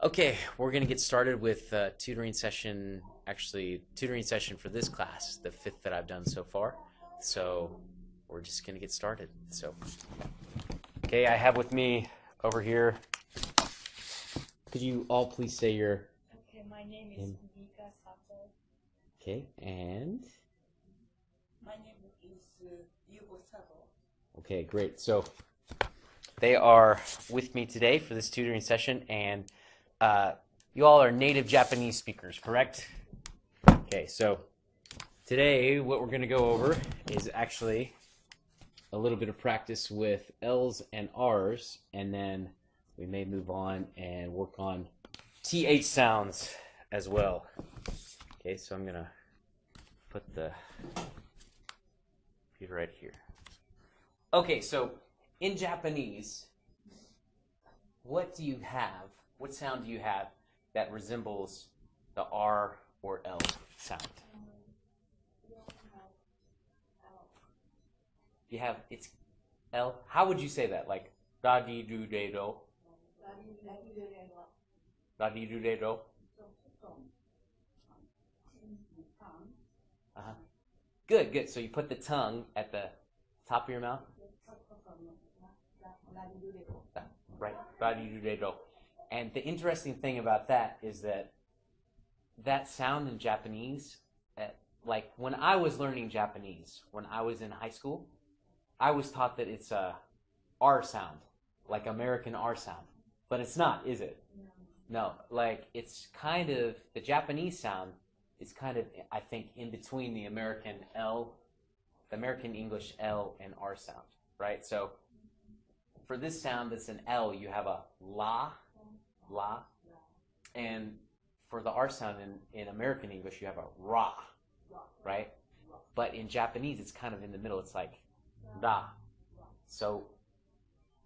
Okay, we're gonna get started with tutoring session. Actually, tutoring session for this class, the fifth that I've done so far. So we're just gonna get started. Okay, I have with me over here. Could you all please say your? Okay, my name is Mika Sato. Okay, and. My name is Yugo Sato. Okay, great. So they are with me today for this tutoring session, and you all are native Japanese speakers, correct? Okay, so today what we're going to go over is actually a little bit of practice with L's and R's, and then we may move on and work on TH sounds as well. Okay, so I'm going to put the computer right here. Okay, so in Japanese, what do you have? What sound do you have that resembles the R or L sound? You have, it's L. How would you say that? Like da di do de do. Da di do de do. Uh-huh. Good, good. So you put the tongue at the top of your mouth. Right, da di do de do. And the interesting thing about that is that that sound in Japanese, like when I was learning Japanese, when I was in high school, I was taught that it's a R sound, like American R sound. But it's not, is it? No, like it's kind of, the Japanese sound is kind of, I think, in between the American L, the American English L and R sound, right? So for this sound that's an L, you have a la, and for the R sound in American English, you have a ra, right? But in Japanese, it's kind of in the middle. It's like da. So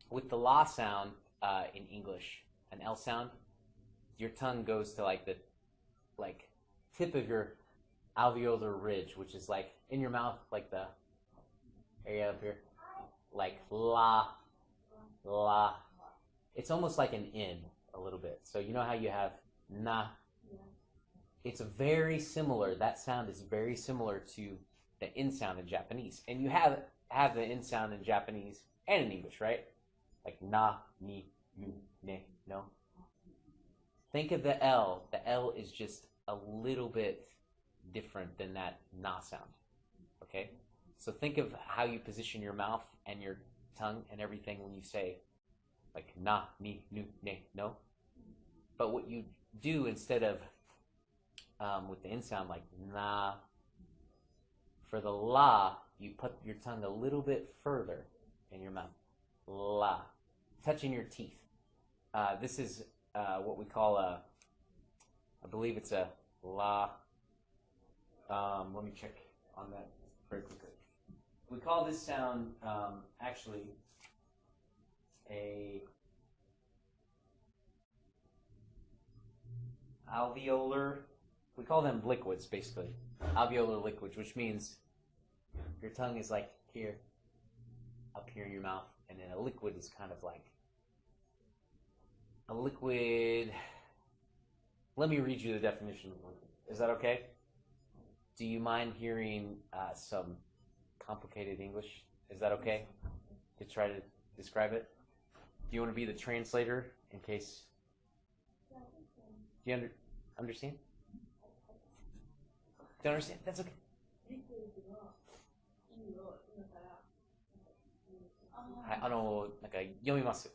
with the la sound in English, an L sound, your tongue goes to like the tip of your alveolar ridge, which is like in your mouth, like the area up here, like la. It's almost like an N a little bit. So you know how you have na? It's very similar. That sound is very similar to the N sound in Japanese. And you have the N sound in Japanese and in English, right? Like na, ni, nu, ne, no. Think of the L. The L is just a little bit different than that na sound. Okay? So think of how you position your mouth and your tongue and everything when you say like na, ni, nu, ne, no. But what you do instead of with the N sound like na, for the la, you put your tongue a little bit further in your mouth. La. Touching your teeth. This is what we call a, I believe it's a la. Let me check on that very quickly. We call this sound actually a alveolar. We call them liquids, basically. Alveolar liquids, which means your tongue is like here, up here in your mouth, and then a liquid is kind of like a liquid. Let me read you the definition of liquid. Is that okay? Do you mind hearing some complicated English? Is that okay to try to describe it? Do you want to be the translator in case? Do you understand? Don't understand? That's okay. はい、なんか読みます。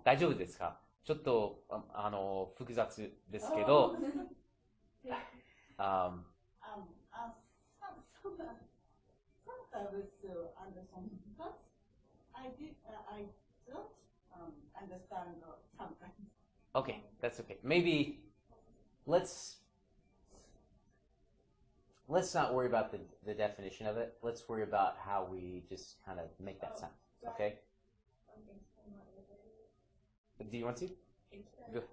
大丈夫ですか？ちょっと複雑ですけど、Sometimes understand, but I don't understand sometimes. Okay, that's okay. Maybe let's not worry about the definition of it. Let's worry about how we just kind of make that sound. Okay? Do you want to? Good.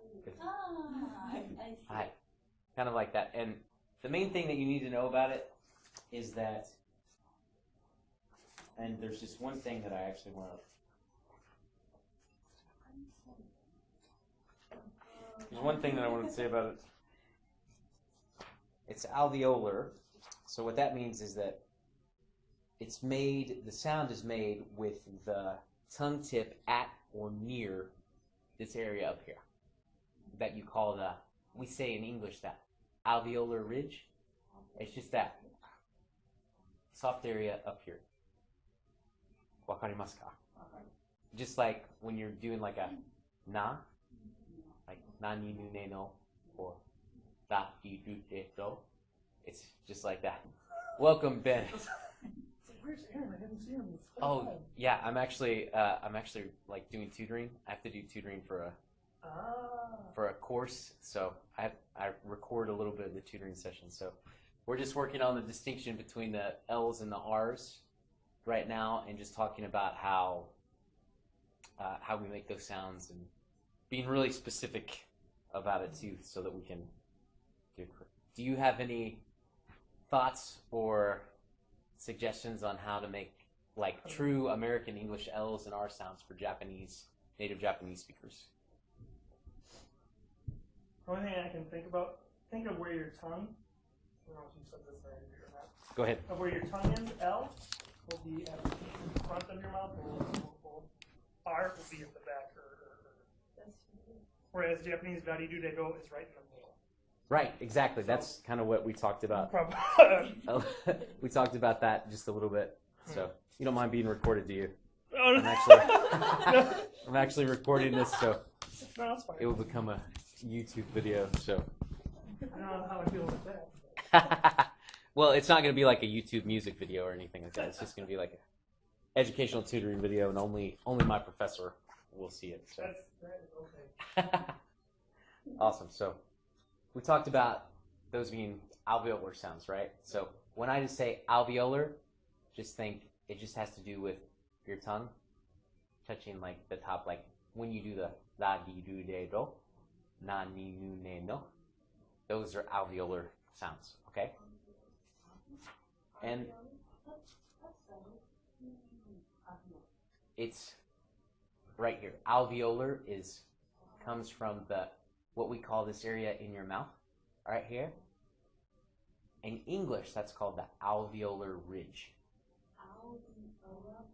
I see. Hi. Kind of like that. And the main thing that you need to know about it is that, and there's just one thing that I actually want to There's one thing that I wanted to say about it. It's alveolar. So what that means is that it's made, the sound is made with the tongue tip at or near this area up here that you call the, we say in English that alveolar ridge. It's just that soft area up here. Wakarimasu ka? Just like when you're doing like a na, like nani nu ne no, or da di du de do. It's just like that. Welcome, Ben. Where's Aaron? I haven't seen him. Oh yeah, I'm actually like doing tutoring. I have to do tutoring for a course, so I record a little bit of the tutoring session. So we're just working on the distinction between the L's and the R's right now, and just talking about how we make those sounds and being really specific about it too, so that we can do it. Do you have any thoughts or suggestions on how to make like true American English L's and R sounds for Japanese, native Japanese speakers? The only thing I can think about, think of where your tongue, I don't know if you said this already or not. Go ahead. Of where your tongue ends, L will be at the front of your mouth, R will be at the back. Whereas Japanese da-di-do-de-do is right in the middle. Right, exactly. That's kind of what we talked about. We talked about that just a little bit. So you don't mind being recorded, do you? Oh, I'm actually recording this, so no, that's fine. it will become a YouTube video. So I don't know how I feel with that. well, it's not going to be like a YouTube music video or anything like that. It's just going to be like an educational tutoring video, and only my professor will see it. So. That is okay. Awesome. So we talked about those being alveolar sounds, right? So when I just say alveolar, just think it just has to do with your tongue touching like the top, like when you do the la di du de do, na ni nu ne no. Those are alveolar sounds, okay? And it's right here. Alveolar comes from what we call this area in your mouth, right here. In English, that's called the alveolar ridge.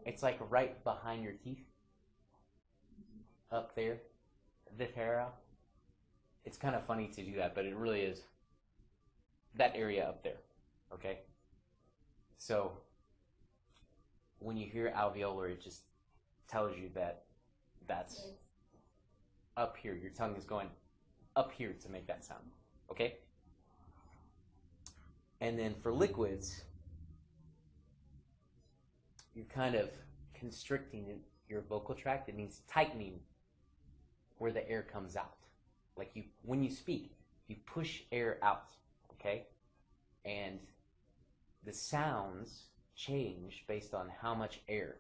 It's like right behind your teeth, up there, this area. It's kind of funny to do that, but it really is that area up there, okay? So when you hear alveolar, it just tells you that that's up here. Your tongue is going up here to make that sound, okay? And then for liquids, you're kind of constricting your vocal tract. It means tightening where the air comes out. Like when you speak, you push air out, okay? And the sounds change based on how much air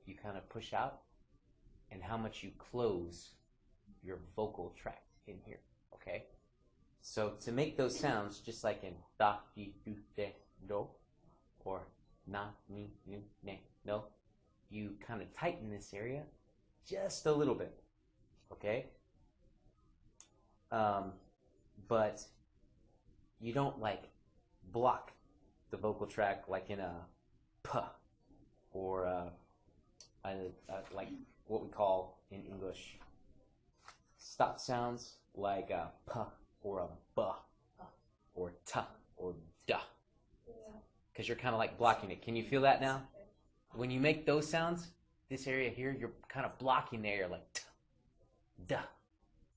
you kind of push out and how much you close your vocal tract in here, okay? So to make those sounds, just like in da, di, du, de, do, or na, ni, nu, ne, no, you kind of tighten this area just a little bit, okay? But you don't like block the vocal tract like in a p or like what we call in English stop sounds, like a p or a b or t or da, because you're kind of like blocking it. Can you feel that now? When you make those sounds, this area here, you're kind of blocking the air, like t, da,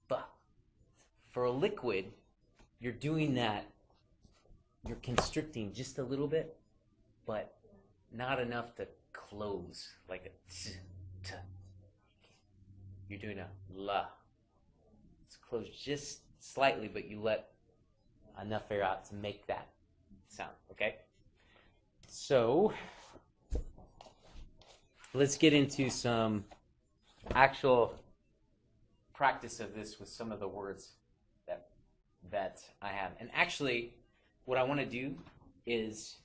b. For a liquid, you're doing that, you're constricting just a little bit, but not enough to close, like a t, t. You're doing a la. It's closed just slightly, but you let enough air out to make that sound, okay? So let's get into some actual practice of this with some of the words that I have. And actually, what I want to do is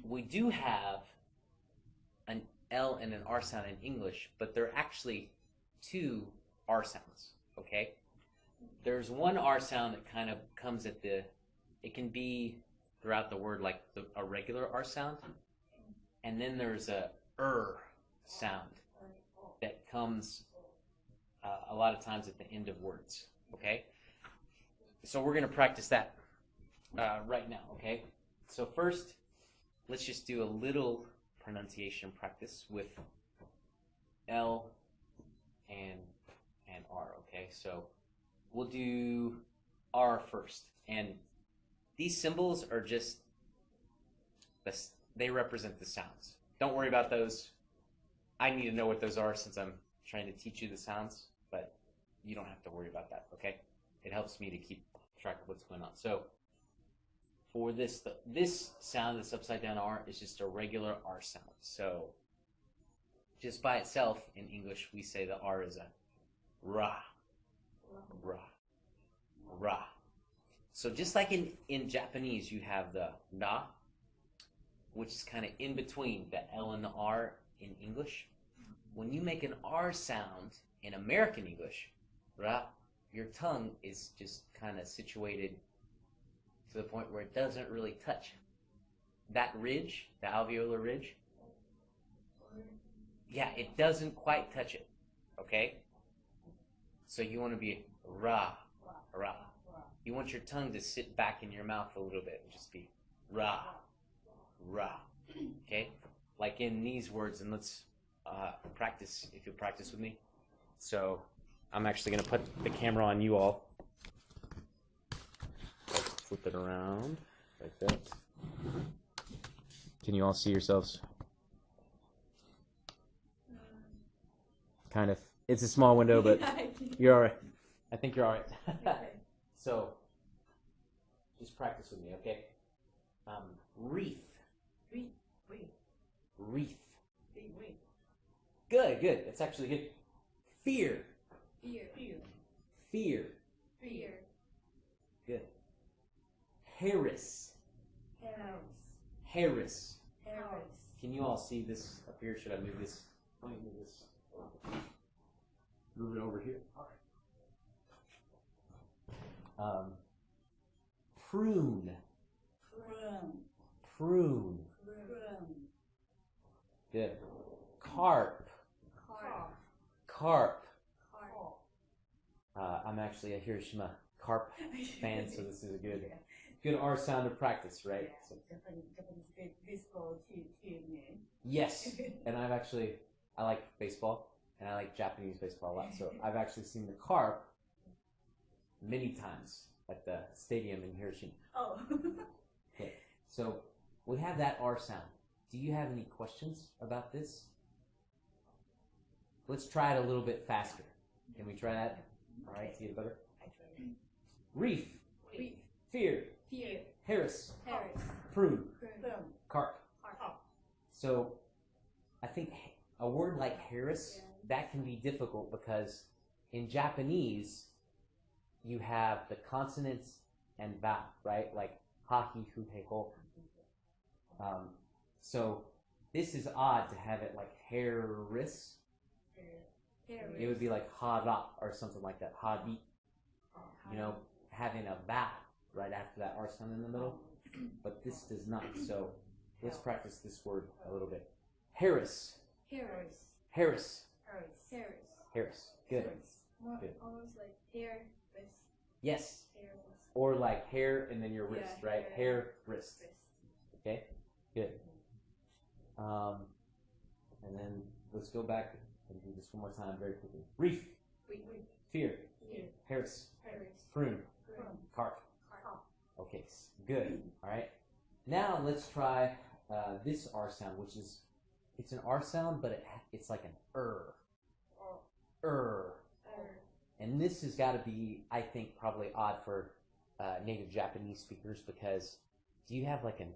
we do have an L and an R sound in English, but they're actually two R sounds, okay? There's one R sound that kind of comes at the, it can be throughout the word like a regular R sound, and then there's a sound that comes a lot of times at the end of words, okay? So we're going to practice that right now, okay? So first, let's just do a little pronunciation practice with L and R, okay? So we'll do R first. And these symbols are just, they represent the sounds. Don't worry about those. I need to know what those are since I'm trying to teach you the sounds, but you don't have to worry about that, okay? It helps me to keep track of what's going on. So for this sound, this upside down R, is just a regular R sound. So just by itself in English, we say the R is a ra, ra, ra. So just like in Japanese, you have the na, which is kind of in between the L and the R in English. When you make an R sound in American English, ra, your tongue is just kind of situated to the point where it doesn't really touch that ridge, the alveolar ridge. Yeah, it doesn't quite touch it, okay? So you want to be ra, ra. You want your tongue to sit back in your mouth a little bit and just be ra, ra, okay? Like in these words, and let's practice, if you'll practice with me. So I'm actually going to put the camera on you all. Flip it around like that. Can you all see yourselves? Kind of. It's a small window, but you're all right. I think you're all right. Okay. So just practice with me, okay? Wreath. Wreath. Good, good. That's actually good. Fear. Fear. Good. Harris. Harris. Can you all see this up here? Should I move this? Let me move this. Move it over here. All right. Prune. Prune. Good. Carp. Carp. I'm actually a Hiroshima Carp fan, so this is a good R sound of practice, right? So, Japanese baseball team name. yes, and I like baseball, and I like Japanese baseball a lot, so I've actually seen the Carp many times at the stadium in Hiroshima. Oh. Okay, so we have that R sound. Do you have any questions about this? Let's try it a little bit faster. Can we try that? All right, see it better? Reef. Fear. Harris. Prune. Carp. So I think a word like Harris, that can be difficult because in Japanese, you have the consonants and vowel, right? Like ha, hi, hu, he, ho. So this is odd to have it like Harris. It would be like ha-ra or something like that. Ha-di. You know, having a vowel right after that R sound in the middle. But this does not. So let's practice this word a little bit. Harris. Harris. Harris. Good. Good. Almost like hair, wrist. Yes. Hair, wrist. Or like hair and then your wrist, Yeah, right? yeah. Hair, wrist. Wrist. Okay? Good. And then let's go back and do this one more time very quickly. Reef. Fear. Harris. Prune. Carp. Okay, good. All right. Now let's try this R sound, which is, it's an R sound, but it's like an And this has got to be, I think, probably odd for native Japanese speakers because do you have like an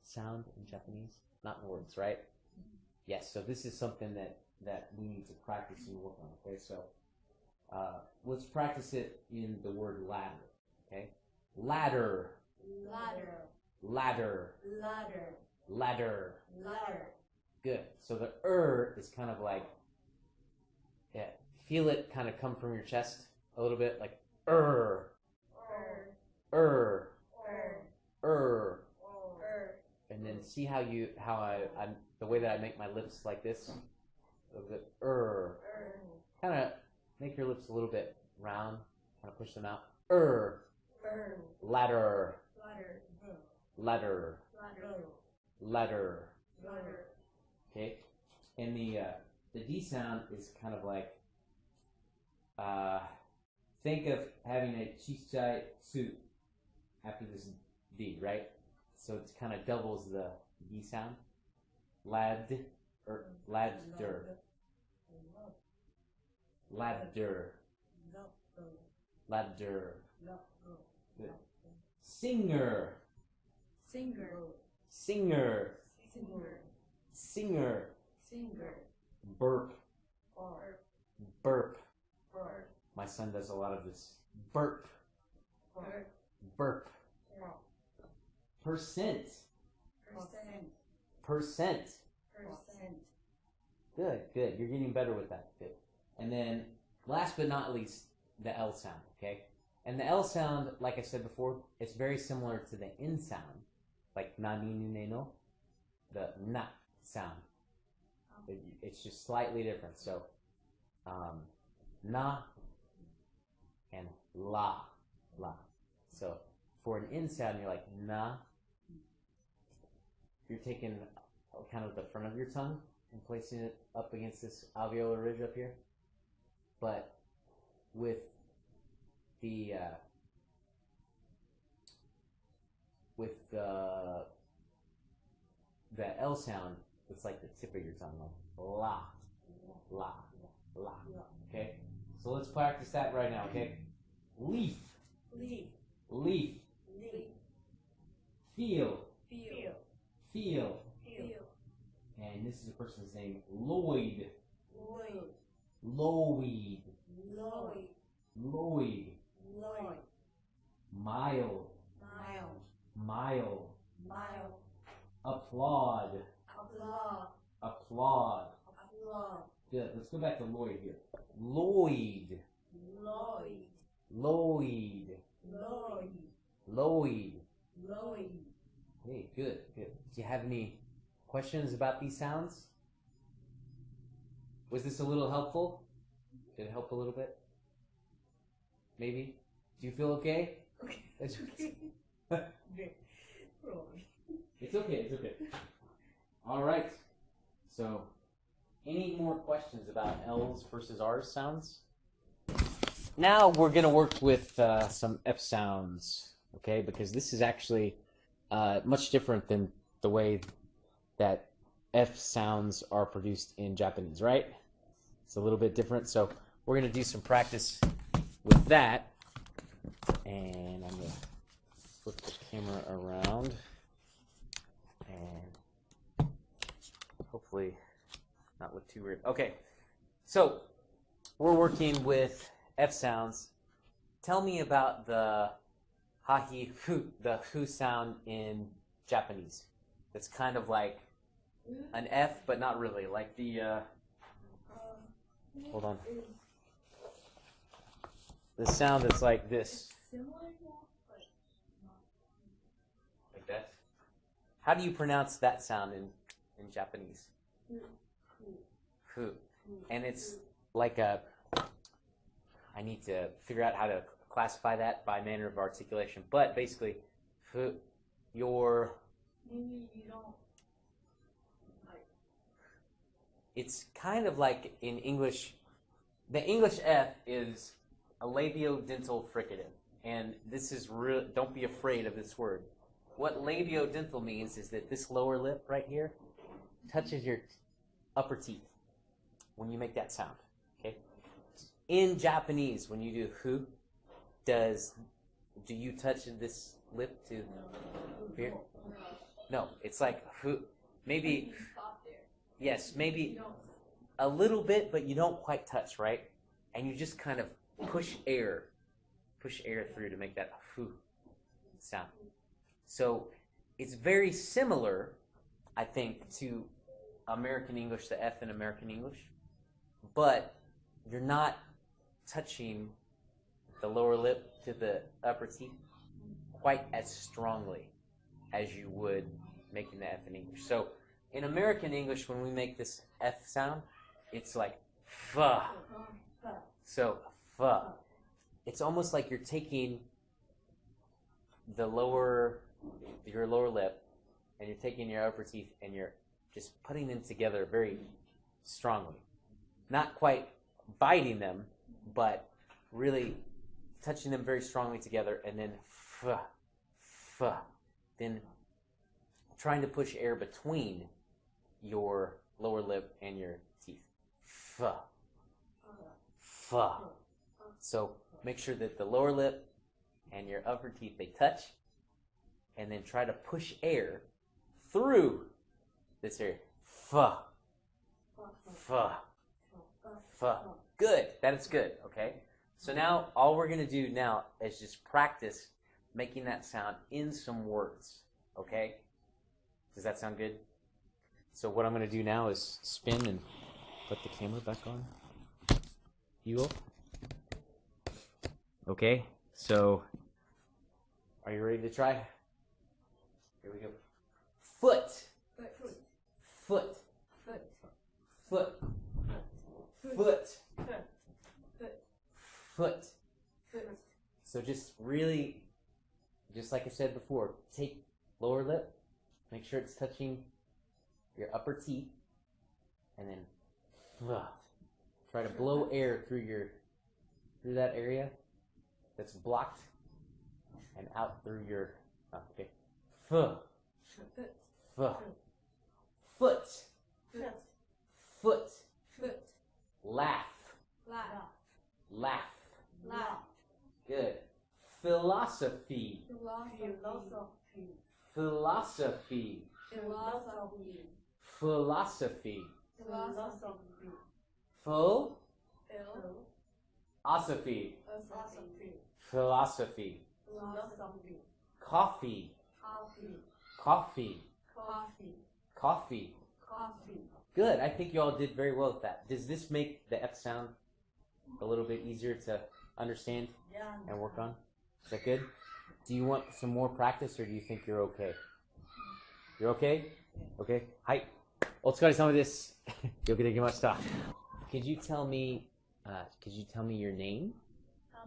sound in Japanese? Not in words, right? Yes, so this is something that we need to practice and work on, okay? So let's practice it in the word ladder, okay? Ladder. Good. So the is kind of like, yeah, feel it kind of come from your chest, a little bit like er, er, er, and then see how I'm the way that I make my lips like this, a little bit kind of make your lips a little bit round, kind of push them out. Ladder, ladder, ladder. Okay, and the D sound is kind of like think of having a chisai su after this D, right? So it kind of doubles the D sound. Lad or ladder, ladder, ladder. Good. Singer, singer, singer, singer. Burp, burp. My son does a lot of this. Burp, burp. Percent, percent. Good, good. You're getting better with that. Good. And then, last but not least, the L sound, okay? And the L sound, like I said before, it's very similar to the N sound, like na ni nu ne no, the na sound. It's just slightly different. So, na and la, la. So, for an N sound, you're like na. You're taking kind of the front of your tongue and placing it up against this alveolar ridge up here. But with the L sound, it's like the tip of your tongue, like la, la, la. Okay, so let's practice that right now. Okay, leaf, leaf, feel, feel. And this is a person's name, Lloyd, Lloyd, Lloyd. Mile, mile. Applaud, applaud. Good. Let's go back to Lloyd here. Lloyd, Lloyd, Lloyd. Hey, good, good. Do you have any questions about these sounds? Was this a little helpful? Did it help a little bit? Maybe? Do you feel okay? Okay. It's okay. Probably. It's okay, it's okay. All right. So, any more questions about L's versus R's sounds? Now we're going to work with some F sounds, okay? Because this is actually much different than the way that F sounds are produced in Japanese, right? It's a little bit different. So, we're going to do some practice with that. And I'm going to flip the camera around. And hopefully not look too weird. Okay, so we're working with F sounds. Tell me about the hahi hu, the hu sound in Japanese. It's kind of like an F, but not really. Like the, hold on. The sound that's like this. Like that. How do you pronounce that sound in Japanese? Hu. And it's like a, I need to figure out how to classify that by manner of articulation. But basically, hu, your, Maybe you don't like. it's kind of like in English, the English F is a labiodental fricative. And this is real, don't be afraid of this word. What labiodental means is that this lower lip right here touches your upper teeth when you make that sound. Okay. In Japanese, when you do hu, do you touch this lip to here? No, it's like hu. Maybe. Yes, maybe a little bit, but you don't quite touch, right? And you just kind of push air through to make that hu sound. So it's very similar, I think, to American English, the F in American English, but you're not touching the lower lip to the upper teeth quite as strongly as you would making the F in English. So in American English, when we make this F sound, it's like F. So F. It's almost like you're taking your lower lip and you're taking your upper teeth and you're just putting them together very strongly. Not quite biting them, but really touching them very strongly together, and then F, F. Then trying to push air between your lower lip and your teeth. F, F. So make sure that the lower lip and your upper teeth, they touch, and then try to push air through this area. F, F, F. Good. That is good. Okay. So now all we're going to do now is just practice making that sound in some words. Okay? Does that sound good? So what I'm going to do now is spin and put the camera back on. You will? Okay. So are you ready to try? Here we go. Foot. Foot. Foot. Foot. Foot. So just really, just like I said before, take lower lip, make sure it's touching your upper teeth, and then try to blow air through that area that's blocked and out through your okay. Foot. Foot. Foot. Laugh. Laugh. Good. Philosophy. Philosophy. Philosophy. Philosophy. Philosophy. Coffee. Coffee. Coffee. Good. I think you all did very well with that. Does this make the F sound a little bit easier to understand and work on? Is that good? Do you want some more practice, or do you think you're okay? You're okay? Okay. Hi. お疲れ様です。よくできました。Could you tell me your name?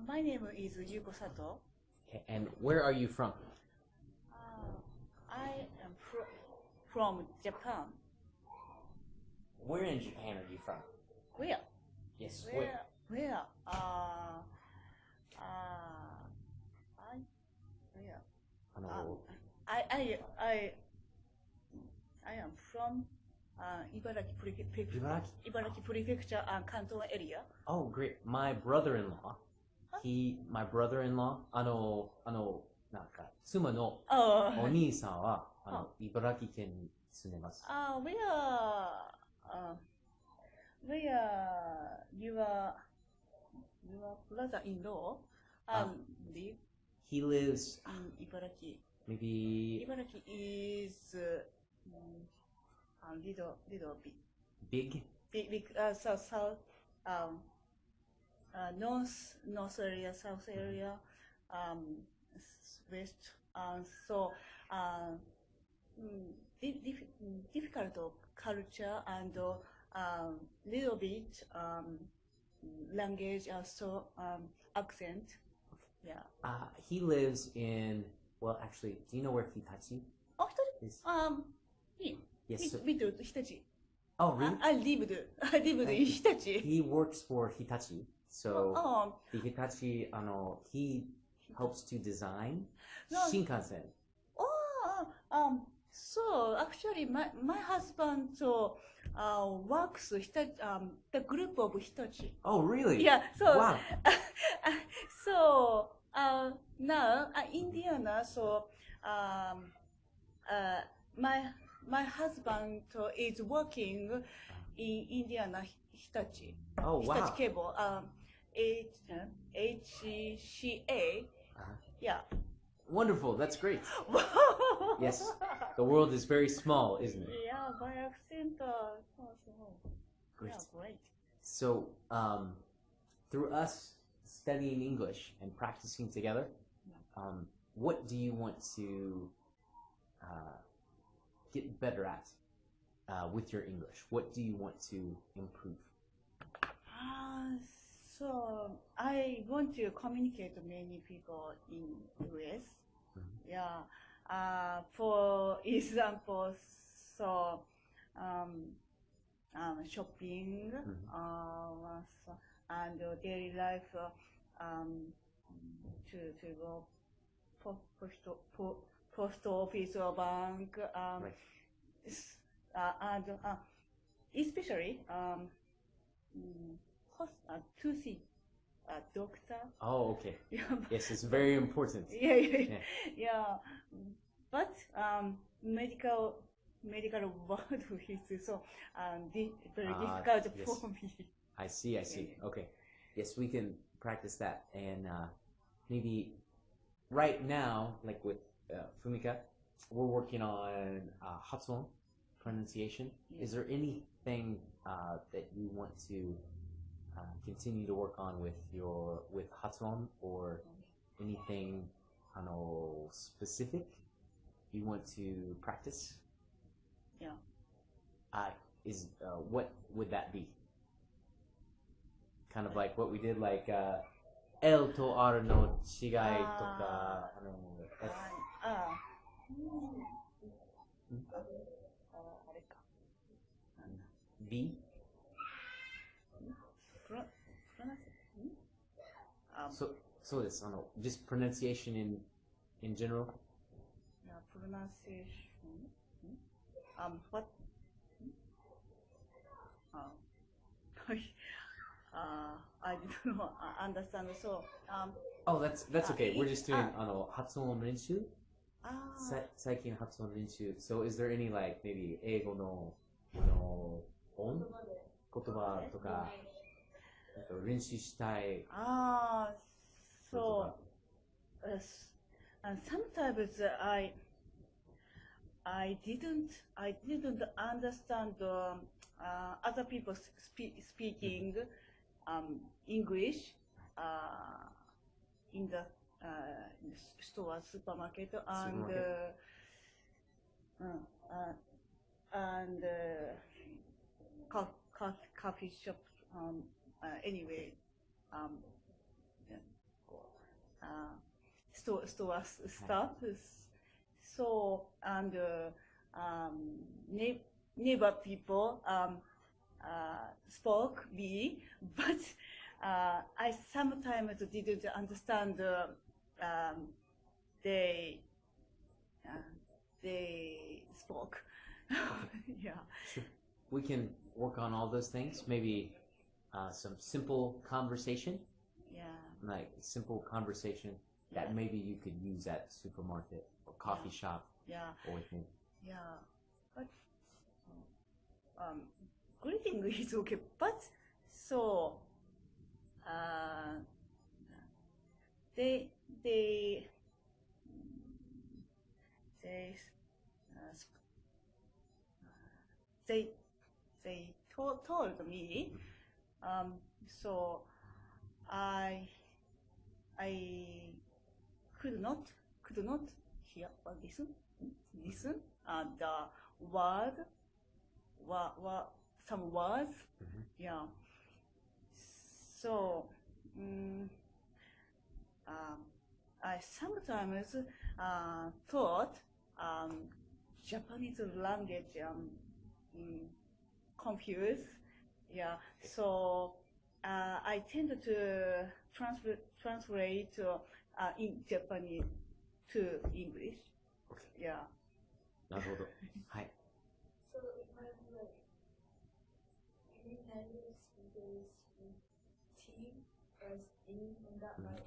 My name is Yuko Sato. Okay, and where are you from? I am from Japan. Where in Japan are you from? Where? Yes, Where? I am from Ibaraki Prefecture and Canton area. Oh, great. My brother-in-law, なんか妻のお兄さんは茨城県に住んでます。Where your brother-in-law live? He lives in Ibaraki. Maybe Ibaraki is a little bit big south north area, south area, west, so difficult culture and little bit language, also accent. Yeah. He lives in, well, actually, do you know where Hitachi is? Yes. We do Hitachi. Oh, really? I lived in Hitachi. He works for Hitachi. So, the Hitachi, he helps to design Shinkansen. So actually, my husband works Hitachi, the group of Hitachi. Oh, really? Yeah. So wow. So now Indiana. So my husband is working in Indiana Hitachi. Oh, wow. Hitachi Cable. HCA. Yeah. Wonderful. That's great. Yes. The world is very small, isn't it? Yeah, by accent. Great. Yeah, great. So, through us studying English and practicing together, what do you want to get better at with your English? What do you want to improve? So I want to communicate to many people in US. Yeah. For example, so shopping and daily life to go post office or bank and especially to see a doctor. Oh, okay. Yes, it's very important. Yeah. But medical word is so very difficult for me. I see. Okay. Yes, we can practice that. And maybe right now, like with Fumika, we're working on Hatsuon pronunciation. Yes. Is there anything that you want to continue to work on with Hatsuon, or anything specific you want to practice? Yeah. What would that be? Kind of like what we did, like L to R no chigai toka, V? So this, just pronunciation in general? Yeah, pronunciation. What? I don't know, understand. So, that's okay. We're just doing Hatsuon Renshu. Saikin Hatsuon Renshu. So is there any, like, maybe Eigo no on? Kotoba toka renshu shitai? So and sometimes I didn't understand other people speaking English in the store, supermarket, and coffee shop. Anyway, store stuff. So and neighbor people spoke me, but I sometimes didn't understand. They spoke. Yeah. Sure. We can work on all those things. Maybe some simple conversation. Yeah. Like simple conversation that maybe you could use at supermarket or coffee shop. Yeah. Or anything. Yeah. But greeting is okay. But so they told me. So I could not hear or listen the word some words. Yeah. So I sometimes thought Japanese language confused. Yeah. So I tend to translate in Japanese to English. Okay. Yeah. なるほど。はい。So if I'm like any native speakers with T as in and that like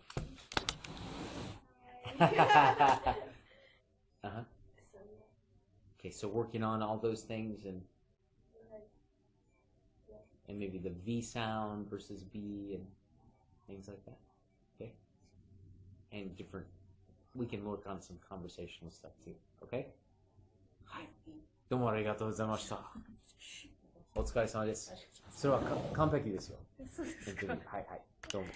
So Okay, so working on all those things and maybe the V sound versus B and things like that. Okay? And we can work on some conversational stuff too. Okay? はい。どうもありがとうございました。お疲れ様です。それは完璧ですよ。そうですか。本当に。はいはい。どうも。